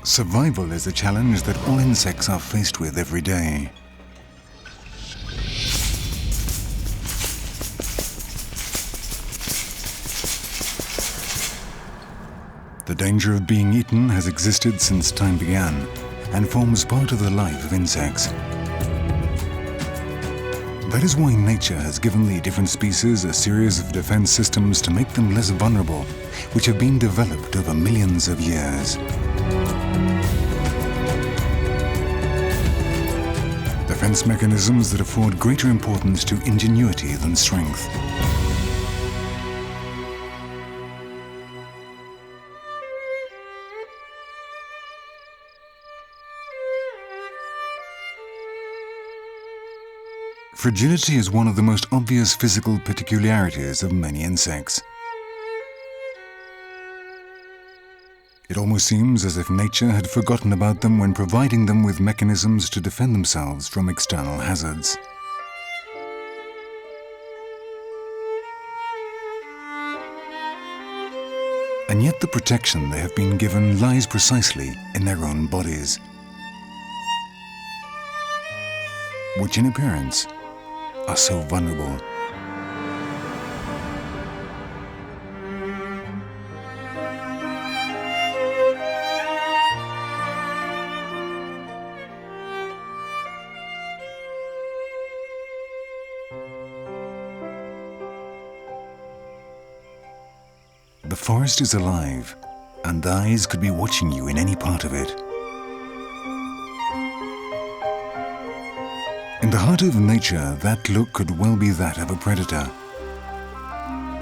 Survival is a challenge that all insects are faced with every day. The danger of being eaten has existed since time began and forms part of the life of insects. That is why nature has given the different species a series of defense systems to make them less vulnerable, which have been developed over millions of years. Defense mechanisms that afford greater importance to ingenuity than strength. Fragility is one of the most obvious physical peculiarities of many insects. It almost seems as if nature had forgotten about them when providing them with mechanisms to defend themselves from external hazards. And yet the protection they have been given lies precisely in their own bodies, which in appearance are so vulnerable. The forest is alive, and eyes could be watching you in any part of it. In the heart of nature, that look could well be that of a predator,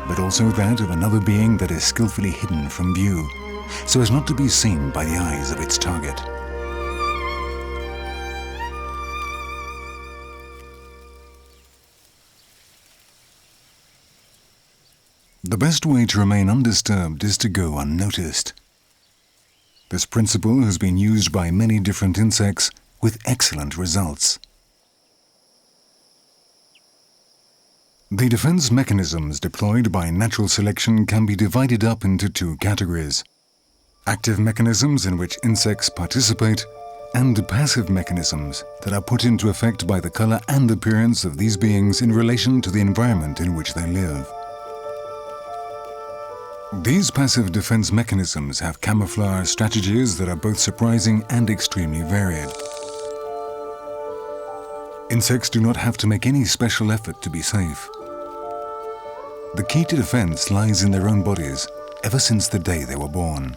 but also that of another being that is skillfully hidden from view, so as not to be seen by the eyes of its target. The best way to remain undisturbed is to go unnoticed. This principle has been used by many different insects with excellent results. The defense mechanisms deployed by natural selection can be divided up into two categories: active mechanisms in which insects participate, and passive mechanisms that are put into effect by the color and appearance of these beings in relation to the environment in which they live. These passive defense mechanisms have camouflage strategies that are both surprising and extremely varied. Insects do not have to make any special effort to be safe. The key to defense lies in their own bodies, ever since the day they were born.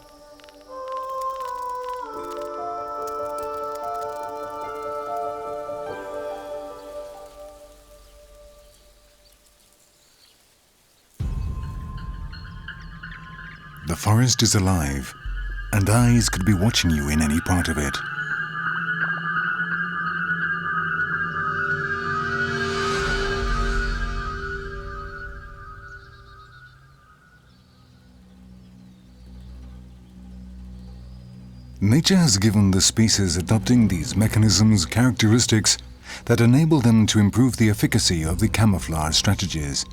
The forest is alive, and eyes could be watching you in any part of it. Nature has given the species adopting these mechanisms characteristics that enable them to improve the efficacy of the camouflage strategies.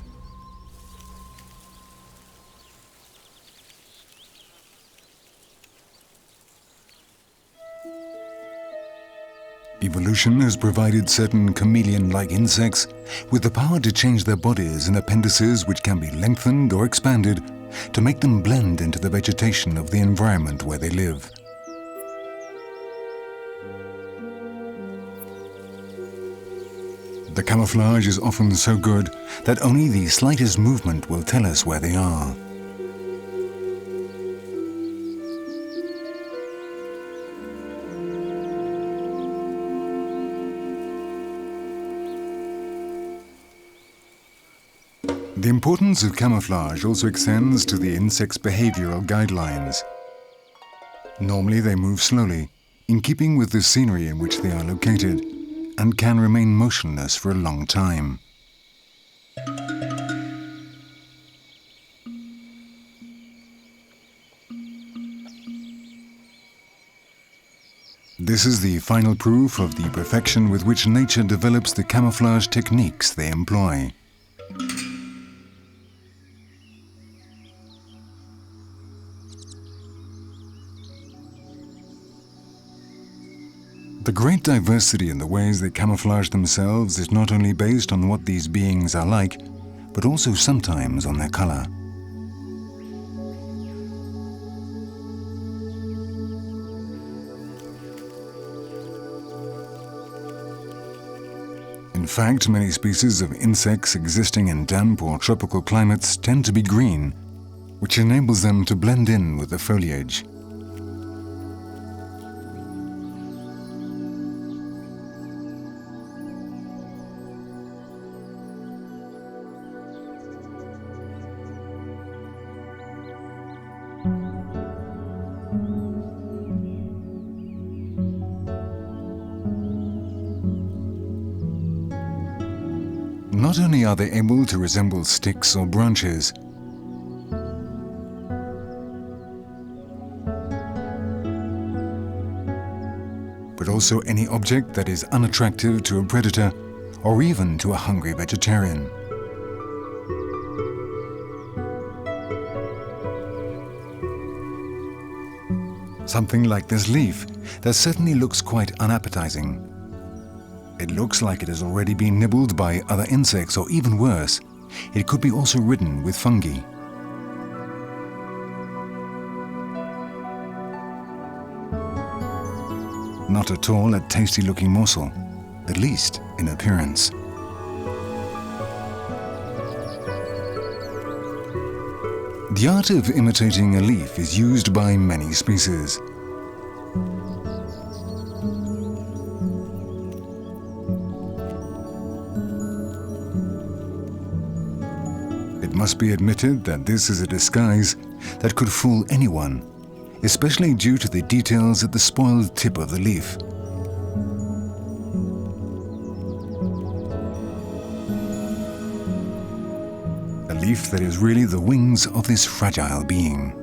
Evolution has provided certain chameleon-like insects with the power to change their bodies and appendices, which can be lengthened or expanded to make them blend into the vegetation of the environment where they live. The camouflage is often so good that only the slightest movement will tell us where they are. The importance of camouflage also extends to the insect's behavioral guidelines. Normally they move slowly, in keeping with the scenery in which they are located, and can remain motionless for a long time. This is the final proof of the perfection with which nature develops the camouflage techniques they employ. The great diversity in the ways they camouflage themselves is not only based on what these beings are like, but also sometimes on their color. In fact, many species of insects existing in damp or tropical climates tend to be green, which enables them to blend in with the foliage. Not only are they able to resemble sticks or branches, but also any object that is unattractive to a predator or even to a hungry vegetarian. Something like this leaf that certainly looks quite unappetizing. It looks like it has already been nibbled by other insects, or even worse, it could be also ridden with fungi. Not at all a tasty-looking morsel, at least in appearance. The art of imitating a leaf is used by many species. It must be admitted that this is a disguise that could fool anyone, especially due to the details at the spoiled tip of the leaf. A leaf that is really the wings of this fragile being.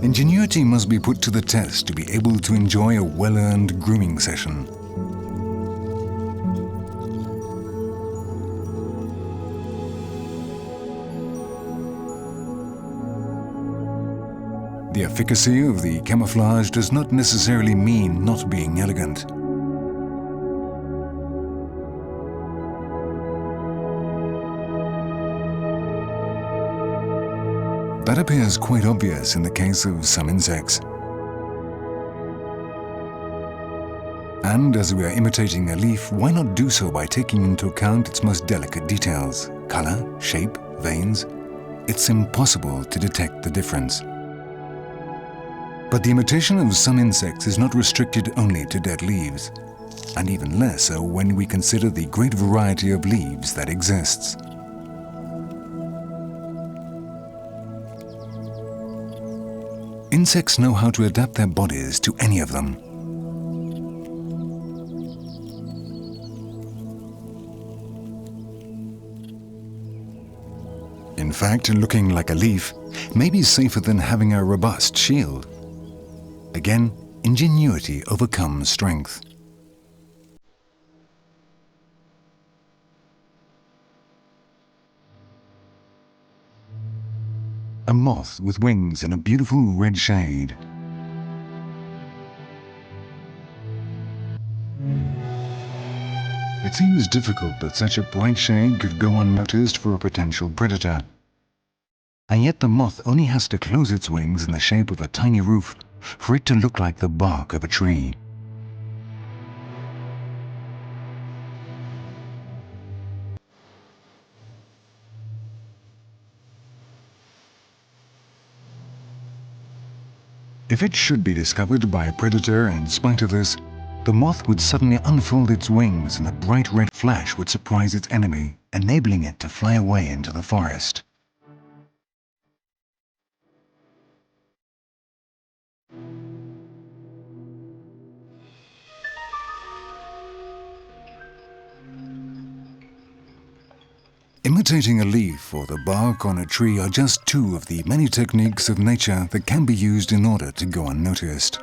Ingenuity must be put to the test to be able to enjoy a well-earned grooming session. The efficacy of the camouflage does not necessarily mean not being elegant. That appears quite obvious in the case of some insects. And as we are imitating a leaf, why not do so by taking into account its most delicate details, color, shape, veins? It's impossible to detect the difference. But the imitation of some insects is not restricted only to dead leaves, and even less so when we consider the great variety of leaves that exists. Insects know how to adapt their bodies to any of them. In fact, looking like a leaf may be safer than having a robust shield. Again, ingenuity overcomes strength. A moth with wings in a beautiful red shade. It seems difficult that such a bright shade could go unnoticed for a potential predator. And yet the moth only has to close its wings in the shape of a tiny roof for it to look like the bark of a tree. If it should be discovered by a predator in spite of this, the moth would suddenly unfold its wings and a bright red flash would surprise its enemy, enabling it to fly away into the forest. Imitating a leaf or the bark on a tree are just two of the many techniques of nature that can be used in order to go unnoticed.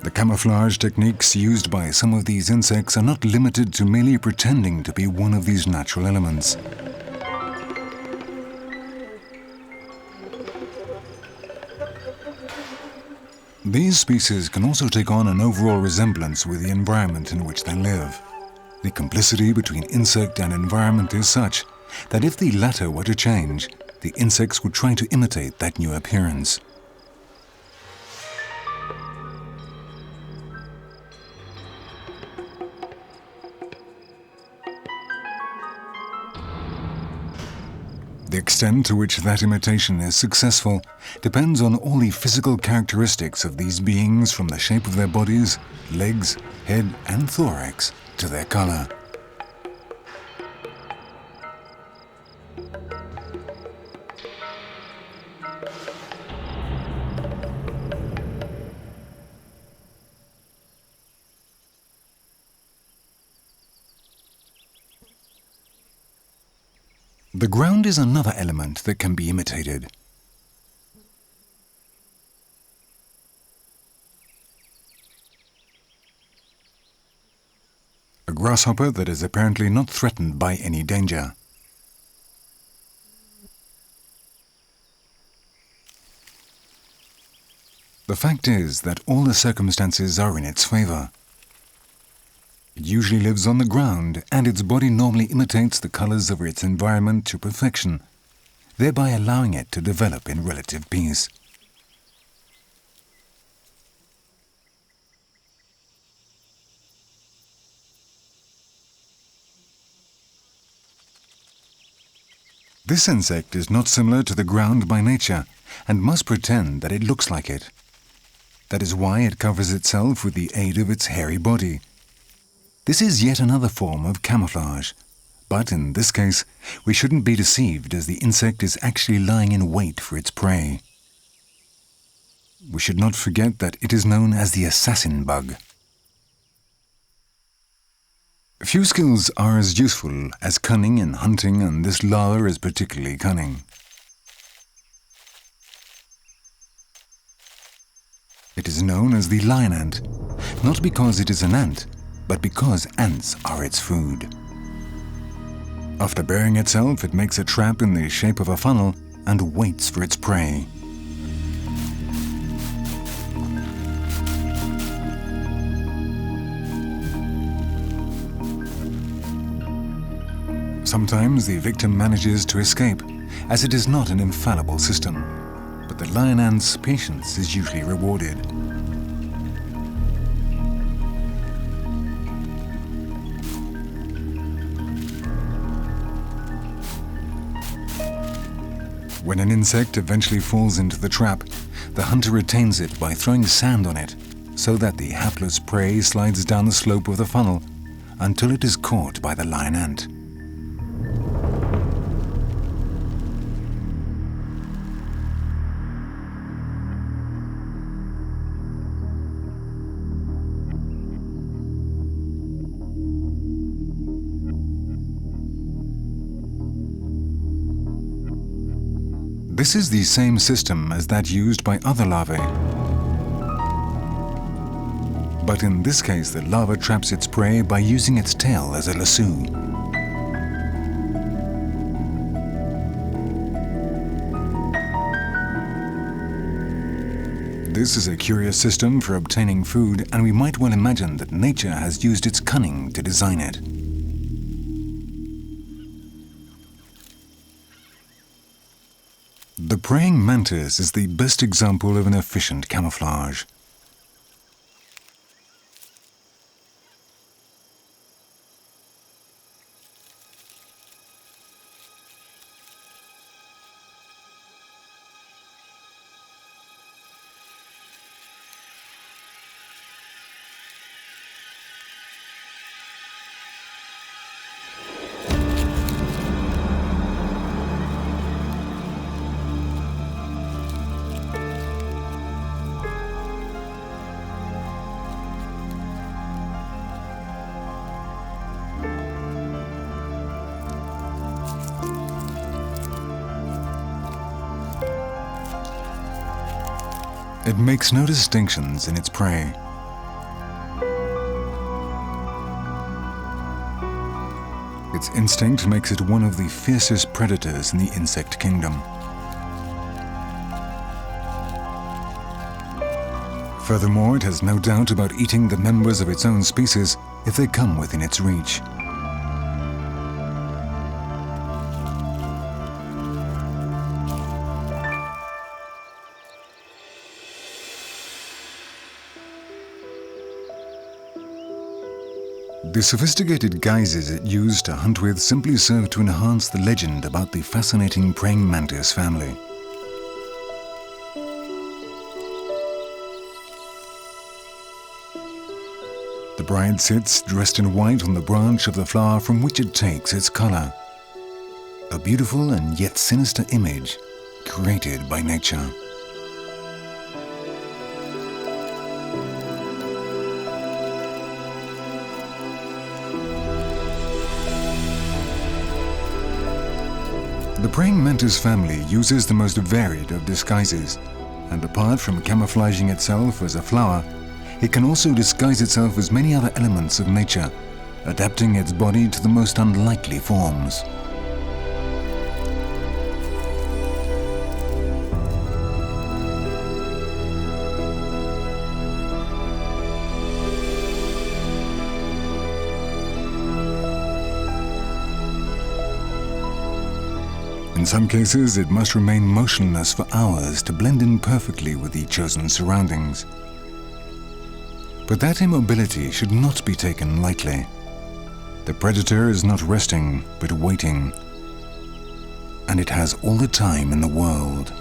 The camouflage techniques used by some of these insects are not limited to merely pretending to be one of these natural elements. These species can also take on an overall resemblance with the environment in which they live. The complicity between insect and environment is such that if the latter were to change, the insects would try to imitate that new appearance. The extent to which that imitation is successful depends on all the physical characteristics of these beings, from the shape of their bodies, legs, head and thorax to their color. The ground is another element that can be imitated. A grasshopper that is apparently not threatened by any danger. The fact is that all the circumstances are in its favor. It usually lives on the ground, and its body normally imitates the colors of its environment to perfection, thereby allowing it to develop in relative peace. This insect is not similar to the ground by nature and must pretend that it looks like it. That is why it covers itself with the aid of its hairy body. This is yet another form of camouflage, but in this case, we shouldn't be deceived, as the insect is actually lying in wait for its prey. We should not forget that it is known as the assassin bug. Few skills are as useful as cunning in hunting, and this larva is particularly cunning. It is known as the lion ant, not because it is an ant, but because ants are its food. After burying itself, it makes a trap in the shape of a funnel and waits for its prey. Sometimes the victim manages to escape, as it is not an infallible system, but the lion ant's patience is usually rewarded. When an insect eventually falls into the trap, the hunter retains it by throwing sand on it, so that the hapless prey slides down the slope of the funnel until it is caught by the lion ant. This is the same system as that used by other larvae. But in this case, the larva traps its prey by using its tail as a lasso. This is a curious system for obtaining food, and we might well imagine that nature has used its cunning to design it. The praying mantis is the best example of an efficient camouflage. It makes no distinctions in its prey. Its instinct makes it one of the fiercest predators in the insect kingdom. Furthermore, it has no doubt about eating the members of its own species if they come within its reach. The sophisticated guises it used to hunt with simply serve to enhance the legend about the fascinating praying mantis family. The bride sits dressed in white on the branch of the flower from which it takes its color. A beautiful and yet sinister image created by nature. The praying mantis family uses the most varied of disguises, and apart from camouflaging itself as a flower, it can also disguise itself as many other elements of nature, adapting its body to the most unlikely forms. In some cases, it must remain motionless for hours to blend in perfectly with the chosen surroundings. But that immobility should not be taken lightly. The predator is not resting, but waiting. And it has all the time in the world.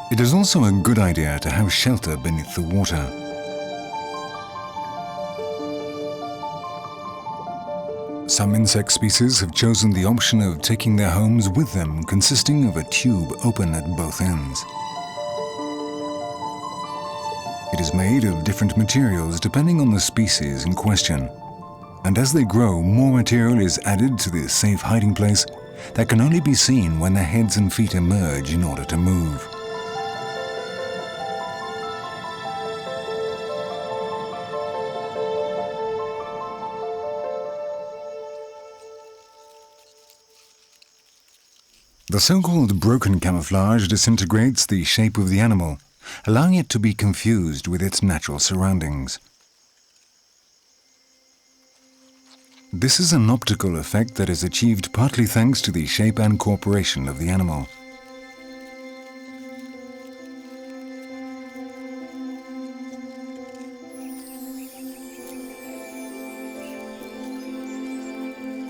It is also a good idea to have shelter beneath the water. Some insect species have chosen the option of taking their homes with them, consisting of a tube open at both ends. It is made of different materials depending on the species in question, and as they grow, more material is added to this safe hiding place that can only be seen when their heads and feet emerge in order to move. The so-called broken camouflage disintegrates the shape of the animal, allowing it to be confused with its natural surroundings. This is an optical effect that is achieved partly thanks to the shape and corporation of the animal.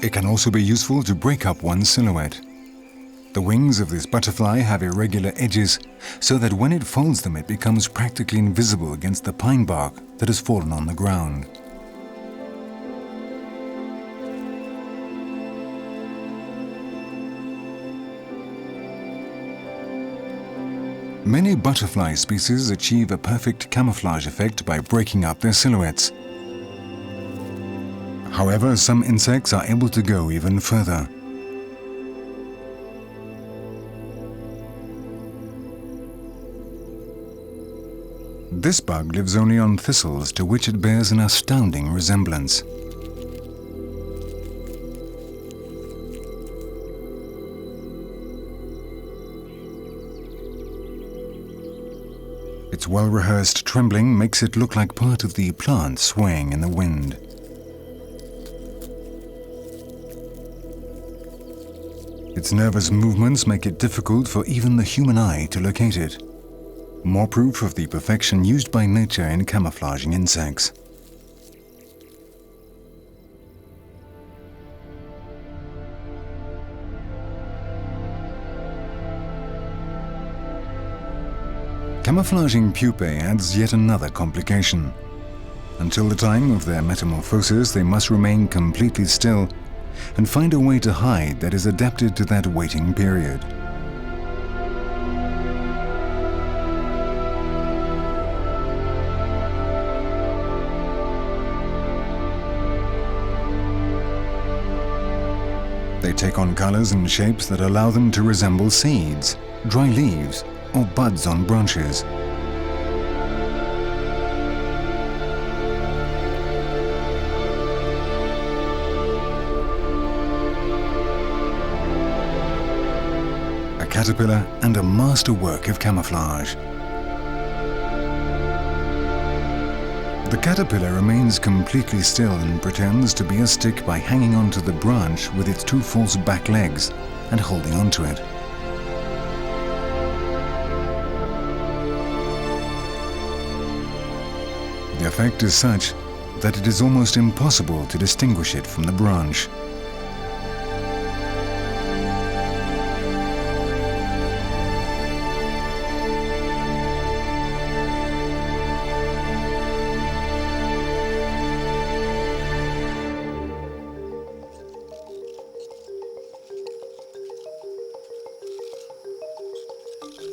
It can also be useful to break up one's silhouette. The wings of this butterfly have irregular edges, so that when it folds them, it becomes practically invisible against the pine bark that has fallen on the ground. Many butterfly species achieve a perfect camouflage effect by breaking up their silhouettes. However, some insects are able to go even further. This bug lives only on thistles, to which it bears an astounding resemblance. Its well-rehearsed trembling makes it look like part of the plant swaying in the wind. Its nervous movements make it difficult for even the human eye to locate it. More proof of the perfection used by nature in camouflaging insects. Camouflaging pupae adds yet another complication. Until the time of their metamorphosis, they must remain completely still and find a way to hide that is adapted to that waiting period. They take on colors and shapes that allow them to resemble seeds, dry leaves, or buds on branches. A caterpillar and a masterwork of camouflage. The caterpillar remains completely still and pretends to be a stick by hanging onto the branch with its two false back legs and holding onto it. The effect is such that it is almost impossible to distinguish it from the branch.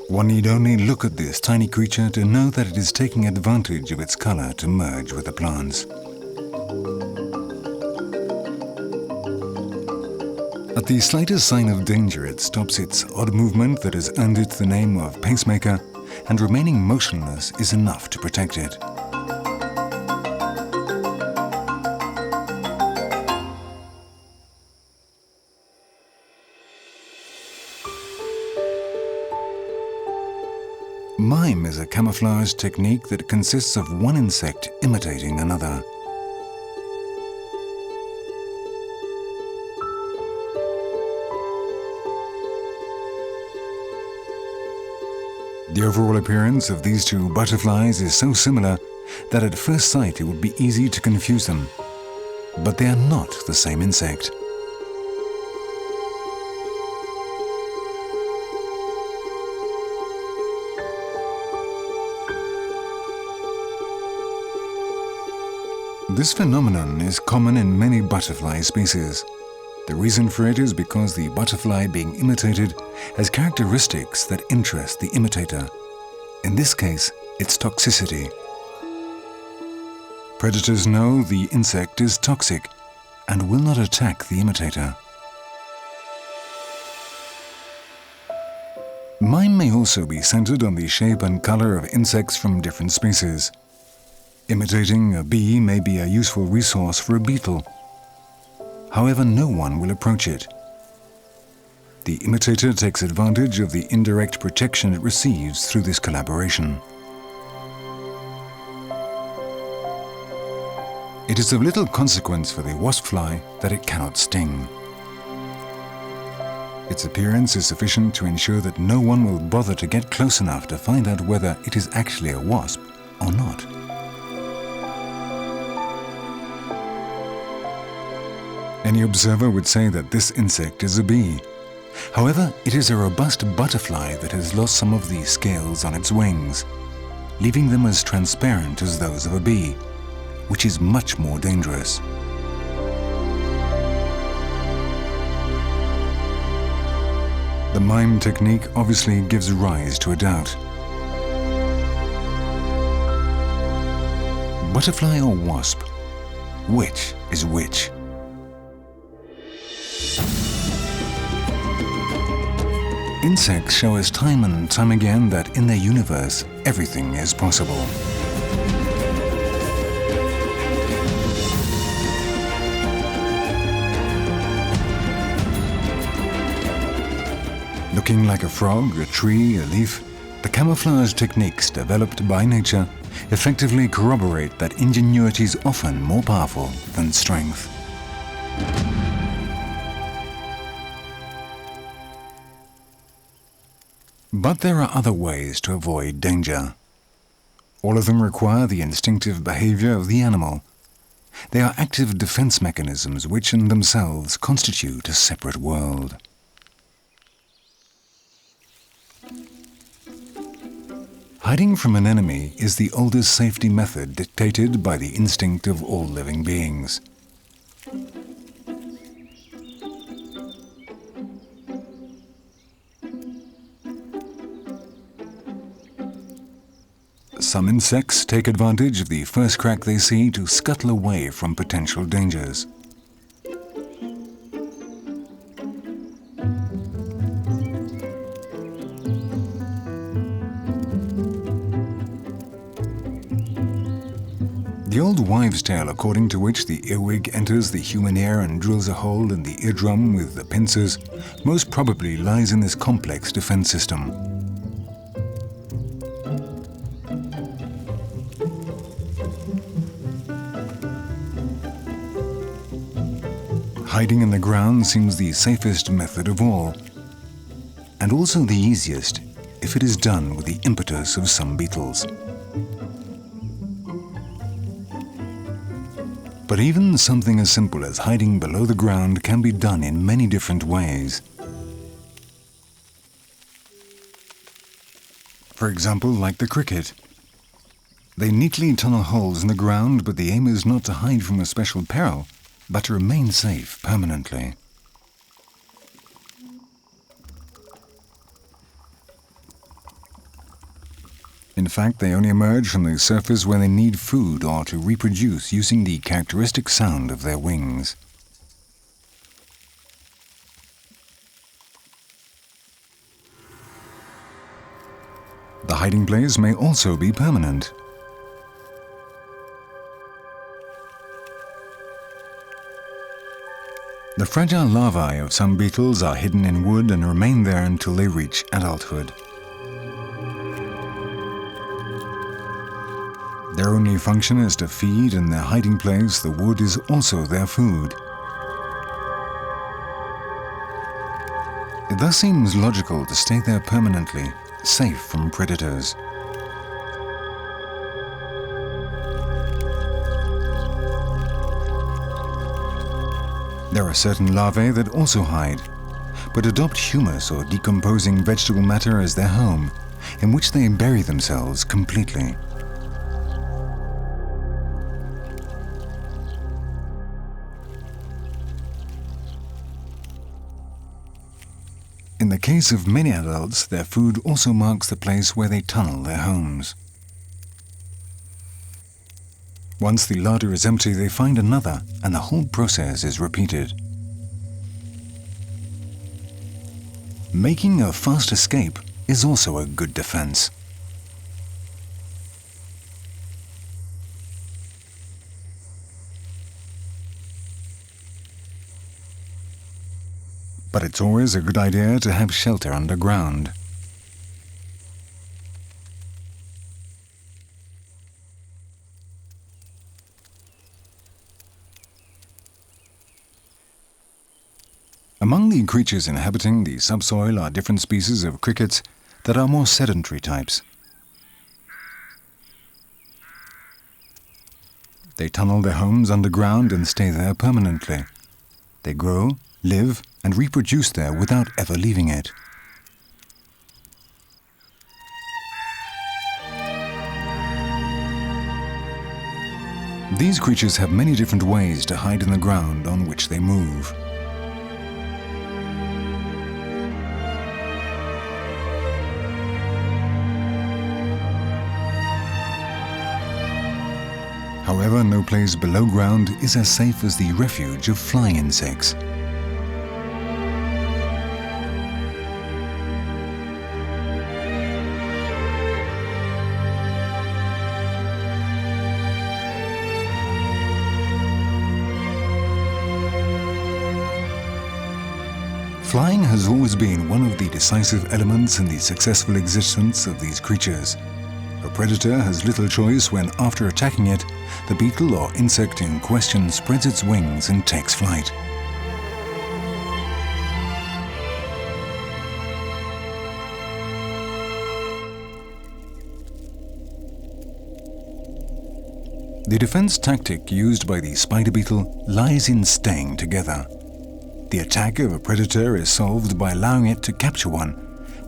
One need only look at this tiny creature to know that it is taking advantage of its color to merge with the plants. At the slightest sign of danger, it stops its odd movement that has earned it the name of pacemaker, and remaining motionless is enough to protect it. Mime is a camouflage technique that consists of one insect imitating another. The overall appearance of these two butterflies is so similar that at first sight it would be easy to confuse them. But they are not the same insect. This phenomenon is common in many butterfly species. The reason for it is because the butterfly being imitated has characteristics that interest the imitator. In this case, its toxicity. Predators know the insect is toxic and will not attack the imitator. Mime may also be centered on the shape and color of insects from different species. Imitating a bee may be a useful resource for a beetle. However, no one will approach it. The imitator takes advantage of the indirect protection it receives through this collaboration. It is of little consequence for the waspfly that it cannot sting. Its appearance is sufficient to ensure that no one will bother to get close enough to find out whether it is actually a wasp or not. Any observer would say that this insect is a bee. However, it is a robust butterfly that has lost some of the scales on its wings, leaving them as transparent as those of a bee, which is much more dangerous. The mime technique obviously gives rise to a doubt. Butterfly or wasp? Which is which? Insects show us time and time again that in their universe, everything is possible. Looking like a frog, a tree, a leaf, the camouflage techniques developed by nature effectively corroborate that ingenuity is often more powerful than strength. But there are other ways to avoid danger. All of them require the instinctive behavior of the animal. They are active defense mechanisms which in themselves constitute a separate world. Hiding from an enemy is the oldest safety method dictated by the instinct of all living beings. Some insects take advantage of the first crack they see to scuttle away from potential dangers. The old wives' tale according to which the earwig enters the human ear and drills a hole in the eardrum with the pincers most probably lies in this complex defense system. Hiding in the ground seems the safest method of all, and also the easiest if it is done with the impetus of some beetles. But even something as simple as hiding below the ground can be done in many different ways. For example, like the cricket. They neatly tunnel holes in the ground, but the aim is not to hide from a special peril, but to remain safe permanently. In fact, they only emerge from the surface when they need food or to reproduce using the characteristic sound of their wings. The hiding place may also be permanent. The fragile larvae of some beetles are hidden in wood and remain there until they reach adulthood. Their only function is to feed, and their hiding place, the wood, is also their food. It thus seems logical to stay there permanently, safe from predators. There are certain larvae that also hide, but adopt humus or decomposing vegetable matter as their home, in which they bury themselves completely. In the case of many adults, their food also marks the place where they tunnel their homes. Once the larder is empty, they find another, and the whole process is repeated. Making a fast escape is also a good defense. But it's always a good idea to have shelter underground. Among the creatures inhabiting the subsoil are different species of crickets that are more sedentary types. They tunnel their homes underground and stay there permanently. They grow, live, and reproduce there without ever leaving it. These creatures have many different ways to hide in the ground on which they move. However, no place below ground is as safe as the refuge of flying insects. Flying has always been one of the decisive elements in the successful existence of these creatures. A predator has little choice when, after attacking it, the beetle or insect in question spreads its wings and takes flight. The defense tactic used by the spider beetle lies in staying together. The attack of a predator is solved by allowing it to capture one,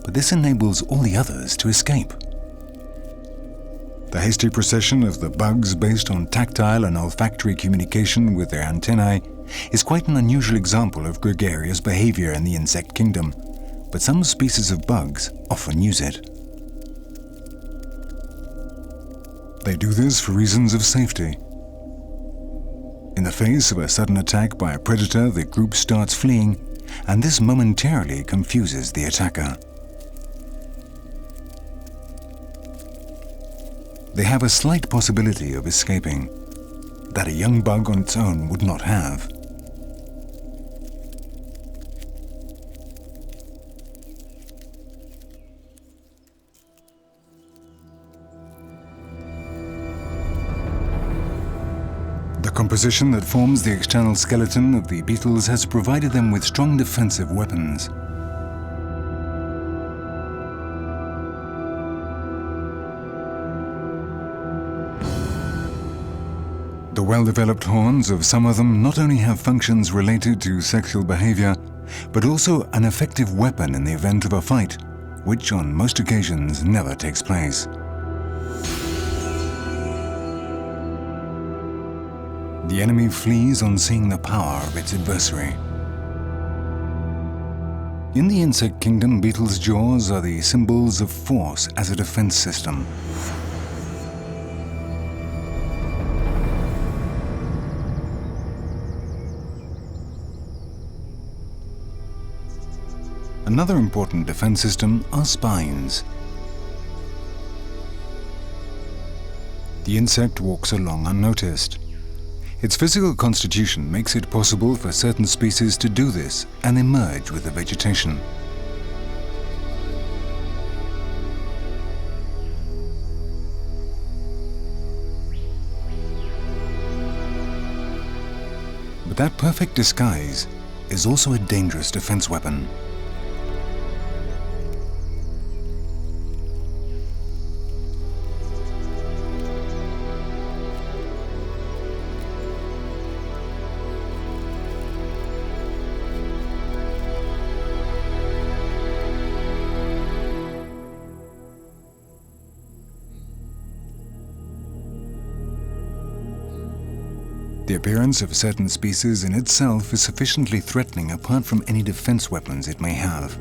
but this enables all the others to escape. The hasty procession of the bugs based on tactile and olfactory communication with their antennae is quite an unusual example of gregarious behavior in the insect kingdom, but some species of bugs often use it. They do this for reasons of safety. In the face of a sudden attack by a predator, the group starts fleeing, and this momentarily confuses the attacker. They have a slight possibility of escaping that a young bug on its own would not have. The composition that forms the external skeleton of the beetles has provided them with strong defensive weapons. The well-developed horns of some of them not only have functions related to sexual behavior, but also an effective weapon in the event of a fight, which on most occasions never takes place. The enemy flees on seeing the power of its adversary. In the insect kingdom, beetles' jaws are the symbols of force as a defense system. Another important defense system are spines. The insect walks along unnoticed. Its physical constitution makes it possible for certain species to do this and emerge with the vegetation. But that perfect disguise is also a dangerous defense weapon. The appearance of certain species in itself is sufficiently threatening apart from any defense weapons it may have.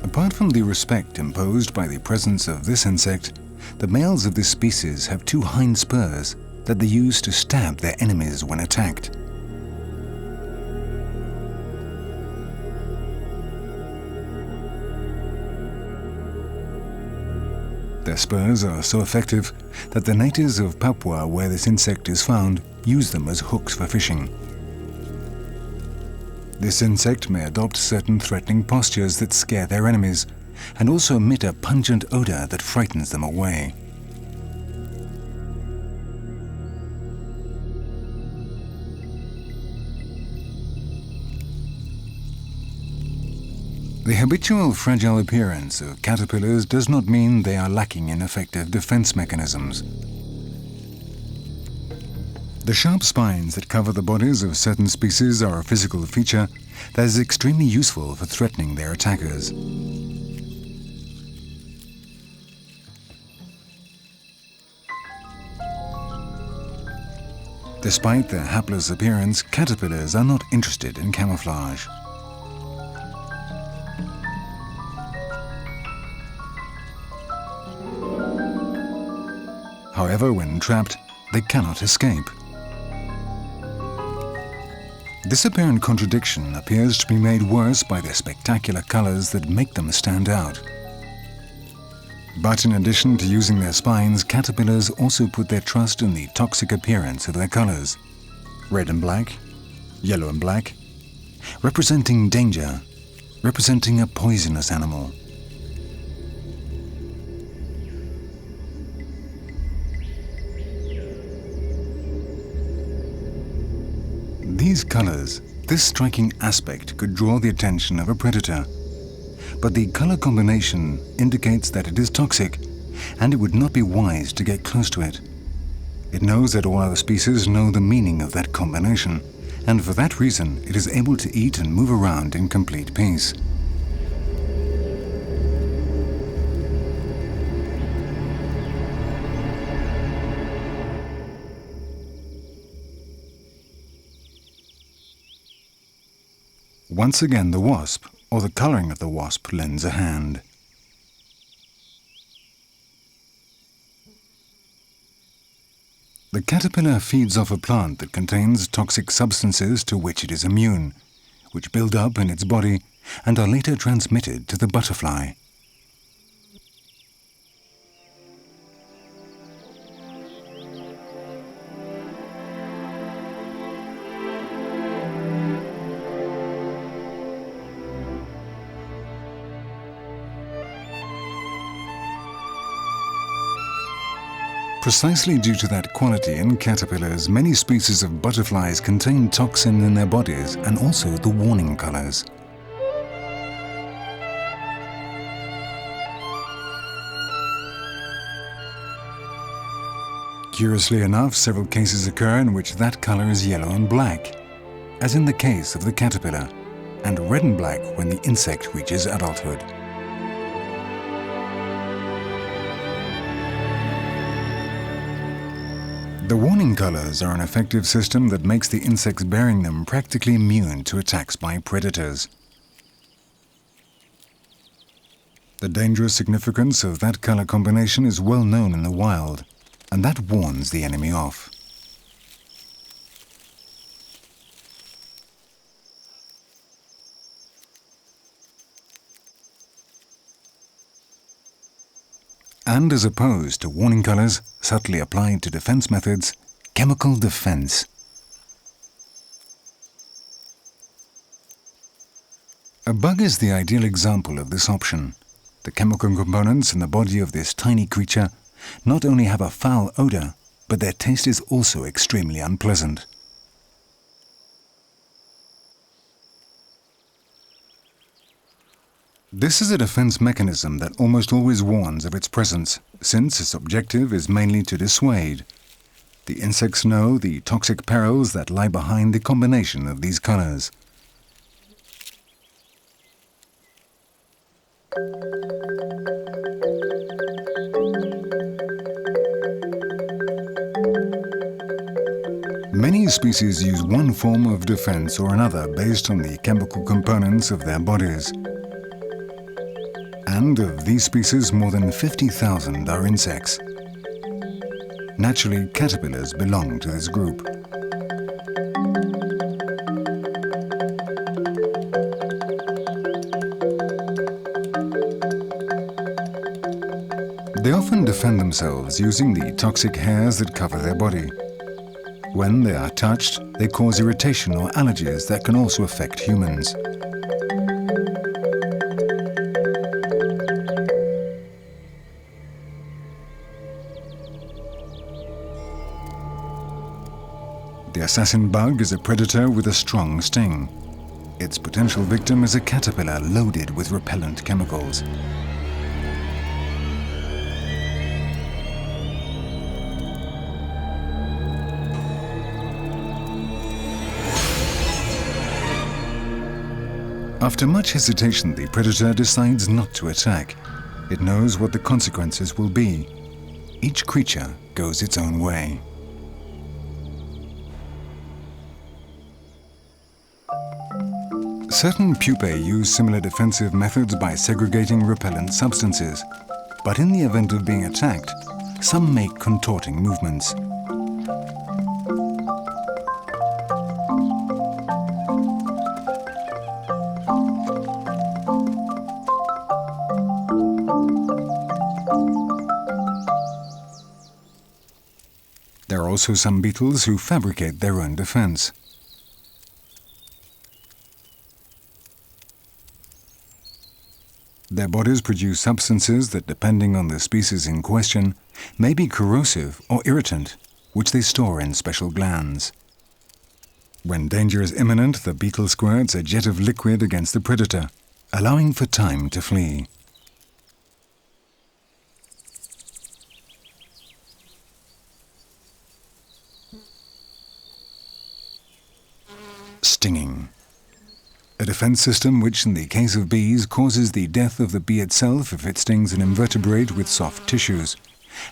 Apart from the respect imposed by the presence of this insect, the males of this species have two hind spurs that they use to stab their enemies when attacked. Their spurs are so effective that the natives of Papua, where this insect is found, use them as hooks for fishing. This insect may adopt certain threatening postures that scare their enemies, and also emit a pungent odor that frightens them away. The habitual fragile appearance of caterpillars does not mean they are lacking in effective defense mechanisms. The sharp spines that cover the bodies of certain species are a physical feature that is extremely useful for threatening their attackers. Despite their hapless appearance, caterpillars are not interested in camouflage. However, when trapped, they cannot escape. This apparent contradiction appears to be made worse by the spectacular colors that make them stand out. But in addition to using their spines, caterpillars also put their trust in the toxic appearance of their colors. Red and black, yellow and black, representing danger, representing a poisonous animal. These colors, this striking aspect could draw the attention of a predator. But the color combination indicates that it is toxic, and it would not be wise to get close to it. It knows that all other species know the meaning of that combination, and for that reason it is able to eat and move around in complete peace. Once again, the wasp, or the coloring of the wasp, lends a hand. The caterpillar feeds off a plant that contains toxic substances to which it is immune, which build up in its body and are later transmitted to the butterfly. Precisely due to that quality in caterpillars, many species of butterflies contain toxin in their bodies and also the warning colors. Curiously enough, several cases occur in which that color is yellow and black, as in the case of the caterpillar, and red and black when the insect reaches adulthood. The warning colors are an effective system that makes the insects bearing them practically immune to attacks by predators. The dangerous significance of that color combination is well known in the wild, and that warns the enemy off. And as opposed to warning colors, subtly applied to defense methods, chemical defense. A bug is the ideal example of this option. The chemical components in the body of this tiny creature not only have a foul odor, but their taste is also extremely unpleasant. This is a defense mechanism that almost always warns of its presence, since its objective is mainly to dissuade. The insects know the toxic perils that lie behind the combination of these colors. Many species use one form of defense or another based on the chemical components of their bodies. And of these species, more than 50,000 are insects. Naturally, caterpillars belong to this group. They often defend themselves using the toxic hairs that cover their body. When they are touched, they cause irritation or allergies that can also affect humans. The assassin bug is a predator with a strong sting. Its potential victim is a caterpillar loaded with repellent chemicals. After much hesitation, the predator decides not to attack. It knows what the consequences will be. Each creature goes its own way. Certain pupae use similar defensive methods by segregating repellent substances, but in the event of being attacked, some make contorting movements. There are also some beetles who fabricate their own defense. Their bodies produce substances that, depending on the species in question, may be corrosive or irritant, which they store in special glands. When danger is imminent, the beetle squirts a jet of liquid against the predator, allowing for time to flee. Stinging. A defense system which, in the case of bees, causes the death of the bee itself if it stings an invertebrate with soft tissues,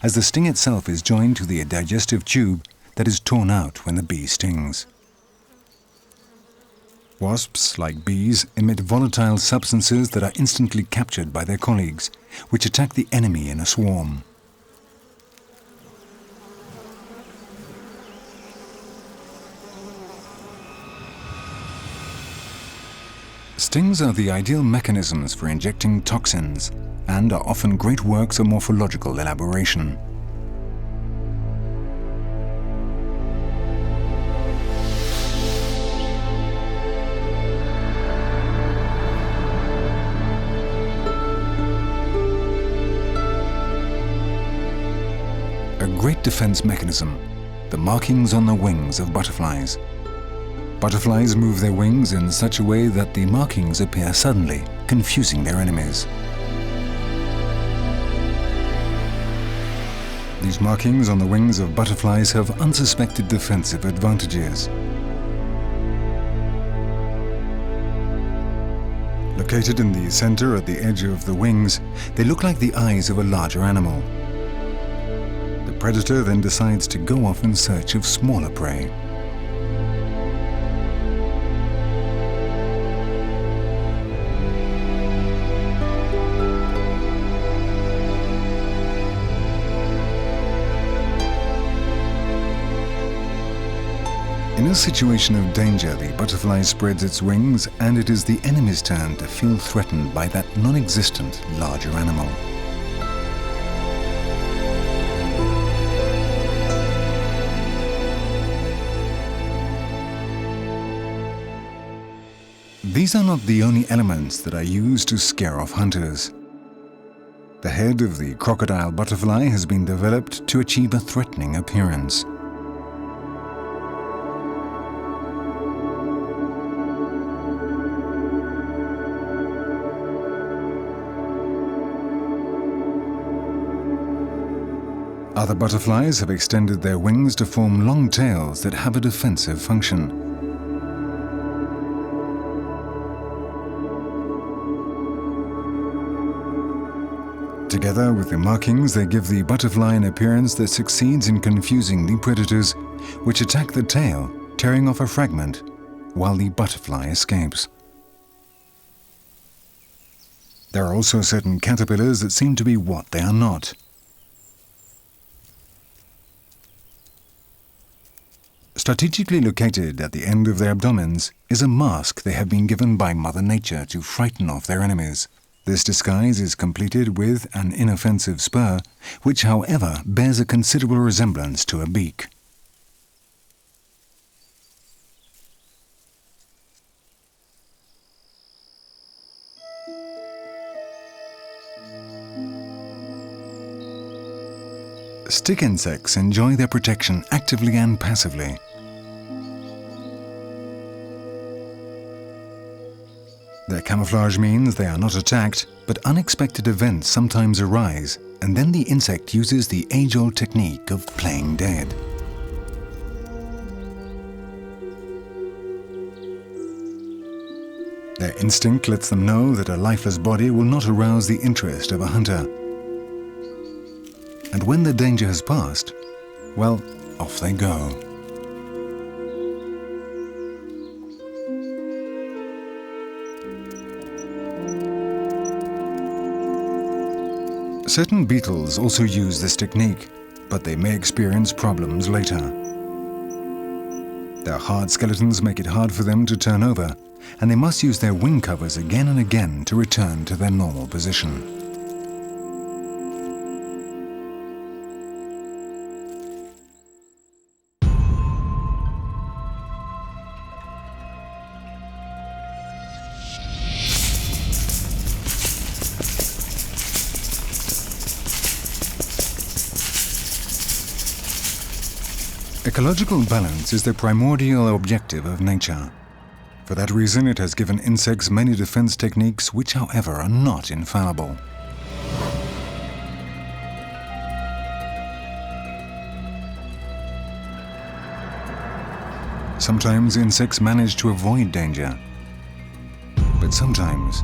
as the sting itself is joined to the digestive tube that is torn out when the bee stings. Wasps, like bees, emit volatile substances that are instantly captured by their colleagues, which attack the enemy in a swarm. Stings are the ideal mechanisms for injecting toxins and are often great works of morphological elaboration. A great defense mechanism, the markings on the wings of butterflies. Butterflies move their wings in such a way that the markings appear suddenly, confusing their enemies. These markings on the wings of butterflies have unsuspected defensive advantages. Located in the center at the edge of the wings, they look like the eyes of a larger animal. The predator then decides to go off in search of smaller prey. In a situation of danger, the butterfly spreads its wings, and it is the enemy's turn to feel threatened by that non-existent larger animal. These are not the only elements that are used to scare off hunters. The head of the crocodile butterfly has been developed to achieve a threatening appearance. Other butterflies have extended their wings to form long tails that have a defensive function. Together with the markings, they give the butterfly an appearance that succeeds in confusing the predators, which attack the tail, tearing off a fragment, while the butterfly escapes. There are also certain caterpillars that seem to be what they are not. Strategically located at the end of their abdomens is a mask they have been given by Mother Nature to frighten off their enemies. This disguise is completed with an inoffensive spur, which, however, bears a considerable resemblance to a beak. Stick insects enjoy their protection actively and passively. Their camouflage means they are not attacked, but unexpected events sometimes arise, and then the insect uses the age-old technique of playing dead. Their instinct lets them know that a lifeless body will not arouse the interest of a hunter. And when the danger has passed, well, off they go. Certain beetles also use this technique, but they may experience problems later. Their hard skeletons make it hard for them to turn over, and they must use their wing covers again and again to return to their normal position. Ecological balance is the primordial objective of nature. For that reason, it has given insects many defense techniques which, however, are not infallible. Sometimes insects manage to avoid danger, but sometimes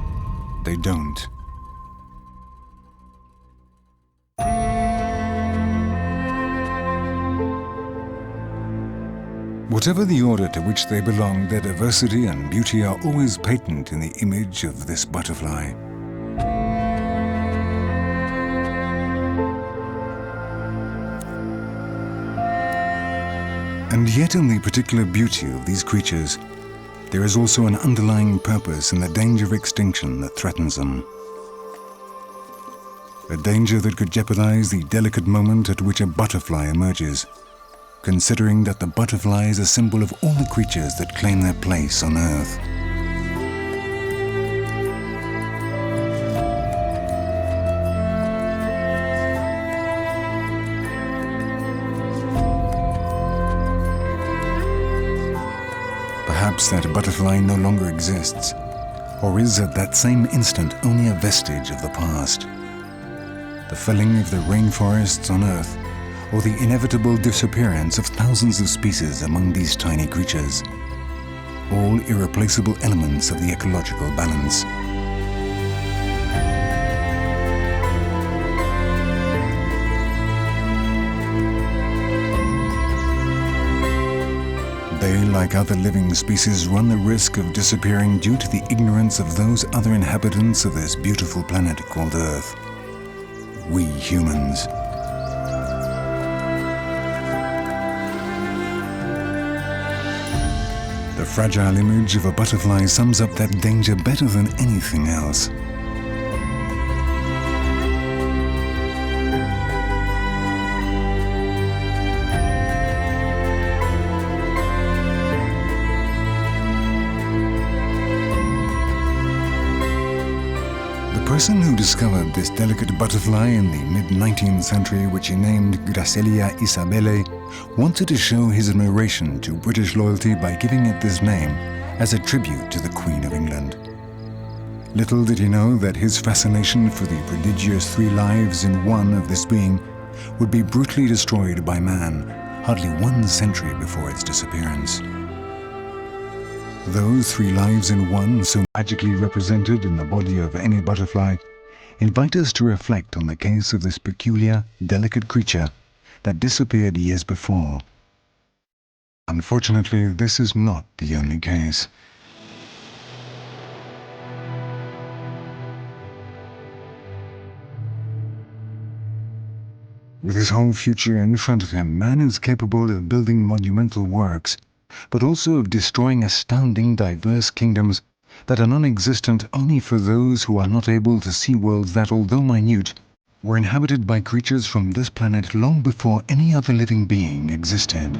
they don't. Whatever the order to which they belong, their diversity and beauty are always patent in the image of this butterfly. And yet in the particular beauty of these creatures, there is also an underlying purpose in the danger of extinction that threatens them. A danger that could jeopardize the delicate moment at which a butterfly emerges, considering that the butterfly is a symbol of all the creatures that claim their place on Earth. Perhaps that butterfly no longer exists, or is at that same instant only a vestige of the past. The felling of the rainforests on Earth, or the inevitable disappearance of thousands of species among these tiny creatures, all irreplaceable elements of the ecological balance. They, like other living species, run the risk of disappearing due to the ignorance of those other inhabitants of this beautiful planet called Earth. We humans. The fragile image of a butterfly sums up that danger better than anything else. The person who discovered this delicate butterfly in the mid-19th century, which he named Graciela Isabelle, wanted to show his admiration to British loyalty by giving it this name as a tribute to the Queen of England. Little did he know that his fascination for the prodigious 3 lives in 1 of this being would be brutally destroyed by man hardly 1 century before its disappearance. Those 3 lives in 1, so magically represented in the body of any butterfly, invite us to reflect on the case of this peculiar, delicate creature that disappeared years before. Unfortunately, this is not the only case. With his whole future in front of him, man is capable of building monumental works, but also of destroying astounding diverse kingdoms that are non-existent only for those who are not able to see worlds that, although minute, were inhabited by creatures from this planet long before any other living being existed.